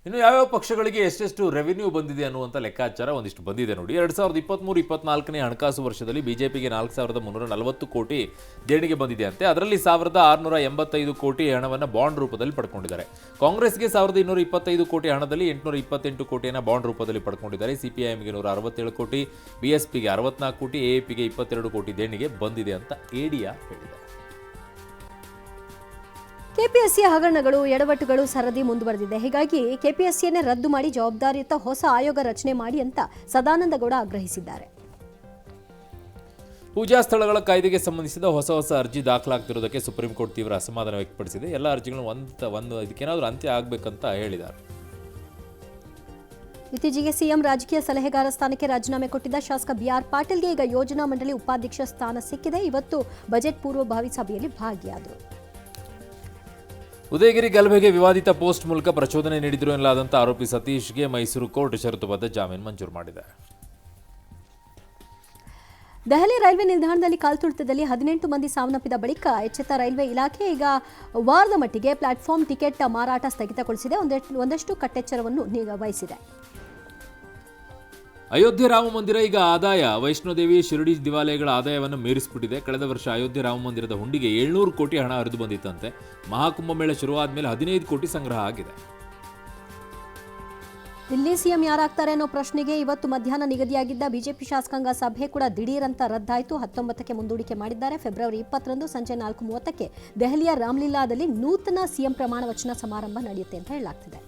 ಇನ್ನು ಯಾವ್ಯಾವ ಪಕ್ಷಗಳಿಗೆ ಎಷ್ಟೆಷ್ಟು ರೆವಿನ್ಯೂ ಬಂದಿದೆ ಅನ್ನುವಂಥ ಲೆಕ್ಕಾಚಾರ ಒಂದಿಷ್ಟು ಬಂದಿದೆ ನೋಡಿ. 2023-24ನೇ ಹಣಕಾಸು ವರ್ಷದಲ್ಲಿ ಬಿಜೆಪಿಗೆ 4,340 ಕೋಟಿ ದೇಣಿಗೆ ಬಂದಿದೆ ಅಂತೆ. ಅದರಲ್ಲಿ 1,685 ಕೋಟಿ ಹಣವನ್ನು ಬಾಂಡ್ ರೂಪದಲ್ಲಿ ಪಡ್ಕೊಂಡಿದ್ದಾರೆ. ಕಾಂಗ್ರೆಸ್ಗೆ 1,225 ಕೋಟಿ ಹಣದಲ್ಲಿ 828 ಕೋಟಿಯನ್ನು ಬಾಂಡ್ ರೂಪದಲ್ಲಿ ಪಡ್ಕೊಂಡಿದ್ದಾರೆ. ಸಿಪಿಐಎಂಗೆ 167 ಕೋಟಿ, ಬಿಎಸ್ಪಿಗೆ 64 ಕೋಟಿ, ಎಎಪಿಗೆ 22 ಕೋಟಿ ದೇಣಿಗೆ ಬಂದಿದೆ ಅಂತ ಎಡಿಯಾ ಹೇಳಿದ್ದಾರೆ. ಕೆಪಿಎಸ್ಸಿಯ ಹಗರಣಗಳು, ಎಡವಟ್ಟುಗಳು ಸರದಿ ಮುಂದುವರೆದಿದೆ. ಹೀಗಾಗಿ ಕೆಪಿಎಸ್ಸಿಯನ್ನೇ ರದ್ದು ಮಾಡಿ ಜವಾಬ್ದಾರಿಯುತ ಹೊಸ ಆಯೋಗ ರಚನೆ ಮಾಡಿ ಅಂತ ಸದಾನಂದಗೌಡ ಆಗ್ರಹಿಸಿದ್ದಾರೆ. ಪೂಜಾ ಸ್ಥಳಗಳ ಕಾಯ್ದೆಗೆ ಸಂಬಂಧಿಸಿದ ಹೊಸ ಅರ್ಜಿ ದಾಖಲಾಗ್ತಿರೋದಕ್ಕೆ ಸುಪ್ರೀಂ ಕೋರ್ಟ್ ತೀವ್ರ ಅಸಮಾಧಾನ ವ್ಯಕ್ತಪಡಿಸಿದೆ. ಎಲ್ಲ ಅರ್ಜಿಗಳನ್ನು ಇದಕ್ಕೇನಾದರೂ ಅಂತ್ಯ ಆಗಬೇಕಂತ ಹೇಳಿದ್ದಾರೆ. ಇತ್ತೀಚೆಗೆ ಸಿಎಂ ರಾಜಕೀಯ ಸಲಹೆಗಾರ ಸ್ಥಾನಕ್ಕೆ ರಾಜೀನಾಮೆ ಕೊಟ್ಟಿದ್ದ ಶಾಸಕ ಬಿಆರ್ ಪಾಟೀಲ್ಗೆ ಈಗ ಯೋಜನಾ ಮಂಡಳಿ ಉಪಾಧ್ಯಕ್ಷ ಸ್ಥಾನ ಸಿಕ್ಕಿದೆ. ಇವತ್ತು ಬಜೆಟ್ ಪೂರ್ವಭಾವಿ ಸಭೆಯಲ್ಲಿ ಭಾಗಿಯಾದರು. ಉದಯಗಿರಿ ಗಲಭೆಗೆ ವಿವಾದಿತ ಪೋಸ್ಟ್ ಮೂಲಕ ಪ್ರಚೋದನೆ ನೀಡಿದ್ರು ಎನ್ನಲಾದಂಥ ಆರೋಪಿ ಸತೀಶ್ಗೆ ಮೈಸೂರು ಕೋರ್ಟ್ ಷರತ್ತುಬದ್ಧ ಜಾಮೀನು ಮಂಜೂರು ಮಾಡಿದೆ. ದೆಹಲಿ ರೈಲ್ವೆ ನಿಲ್ದಾಣದಲ್ಲಿ ಕಾಲ್ತುಳಿತದಲ್ಲಿ 18 ಮಂದಿ ಸಾವನ್ನಪ್ಪಿದ ಬಳಿಕ ಎಚ್ಚೆತ್ತ ರೈಲ್ವೆ ಇಲಾಖೆ ಈಗ ವಾರದ ಮಟ್ಟಿಗೆ ಪ್ಲಾಟ್ಫಾರ್ಮ್ ಟಿಕೆಟ್ ಮಾರಾಟ ಸ್ಥಗಿತಗೊಳಿಸಿದೆ. ಒಂದಷ್ಟು ಕಟ್ಟೆಚ್ಚರವನ್ನು ವಹಿಸಿದೆ. ಅಯೋಧ್ಯೆ ರಾಮ ಮಂದಿರ ಈಗ ಆದಾಯ ವೈಷ್ಣೋದೇವಿ, ಶಿರಡಿ ದೇವಾಲಯಗಳ ಆದಾಯವನ್ನು ಮೀರಿಸಿಬಿಟ್ಟಿದೆ. ಕಳೆದ ವರ್ಷ ಅಯೋಧ್ಯೆ ರಾಮ ಮಂದಿರದ ಹುಂಡಿಗೆ 700 ಕೋಟಿ ಹಣ ಹರಿದು ಬಂದಿತ್ತಂತೆ. ಮಹಾಕುಂಭಮೇಳ ಶುರುವಾದ ಮೇಲೆ 15 ಕೋಟಿ ಸಂಗ್ರಹ ಆಗಿದೆ. ದಿಲ್ಲಿ ಸಿಎಂ ಯಾರಾಗ್ತಾರೆ ಅನ್ನೋ ಪ್ರಶ್ನೆಗೆ ಇವತ್ತು ಮಧ್ಯಾಹ್ನ ನಿಗದಿಯಾಗಿದ್ದ ಬಿಜೆಪಿ ಶಾಸಕಾಂಗ ಸಭೆ ಕೂಡ ದಿಢೀರಂತ ರದ್ದಾಯಿತು. 19ಕ್ಕೆ ಮುಂದೂಡಿಕೆ ಮಾಡಿದ್ದಾರೆ. ಫೆಬ್ರವರಿ 20ರಂದು ಸಂಜೆ 4:30ಕ್ಕೆ ದೆಹಲಿಯ ರಾಮ್ಲೀಲಾದಲ್ಲಿ ನೂತನ ಸಿಎಂ ಪ್ರಮಾಣ ವಚನ ಸಮಾರಂಭ ನಡೆಯುತ್ತೆ ಅಂತ ಹೇಳಲಾಗ್ತಿದೆ.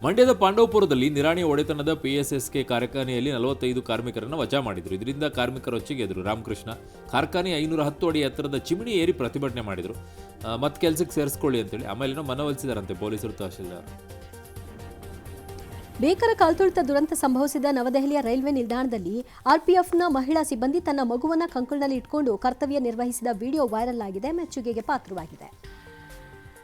ಮಂಡ್ಯದ ಪಾಂಡವಪುರದಲ್ಲಿ ನಿರಾಣಿ ಒಡೆತನದ ಪಿಎಸ್ಎಸ್ಕೆ ಕಾರ್ಖಾನೆಯಲ್ಲಿ 45 ಕಾರ್ಮಿಕರನ್ನು ವಜಾ ಮಾಡಿದ್ರು. ಇದರಿಂದ ಕಾರ್ಮಿಕರು ರೊಚ್ಚಿಗೆದ್ರು. ರಾಮಕೃಷ್ಣ ಕಾರ್ಖಾನೆ 510 ಅಡಿ ಎತ್ತರದ ಚಿಮಣಿ ಏರಿ ಪ್ರತಿಭಟನೆ ಮಾಡಿದ್ರು. ಮತ್ತೆ ಕೆಲಸಕ್ಕೆ ಸೇರಿಸ್ಕೊಳ್ಳಿ ಅಂತೇಳಿ ಆಮೇಲೆ ಮನವೊಲಿಸಿದಾರಂತೆ ಪೊಲೀಸರು, ತಹಶೀಲ್ದಾರ್. ಭೀಕರ ಕಾಲ್ತುಳಿತ ದುರಂತ ಸಂಭವಿಸಿದ ನವದೆಹಲಿಯ ರೈಲ್ವೆ ನಿಲ್ದಾಣದಲ್ಲಿ ಆರ್ಪಿಎಫ್ನ ಮಹಿಳಾ ಸಿಬ್ಬಂದಿ ತನ್ನ ಮಗುವನ್ನ ಕಂಕುಳಿನಲ್ಲಿ ಇಟ್ಕೊಂಡು ಕರ್ತವ್ಯ ನಿರ್ವಹಿಸಿದ ವಿಡಿಯೋ ವೈರಲ್ ಆಗಿದೆ, ಮೆಚ್ಚುಗೆಗೆ ಪಾತ್ರವಾಗಿದೆ.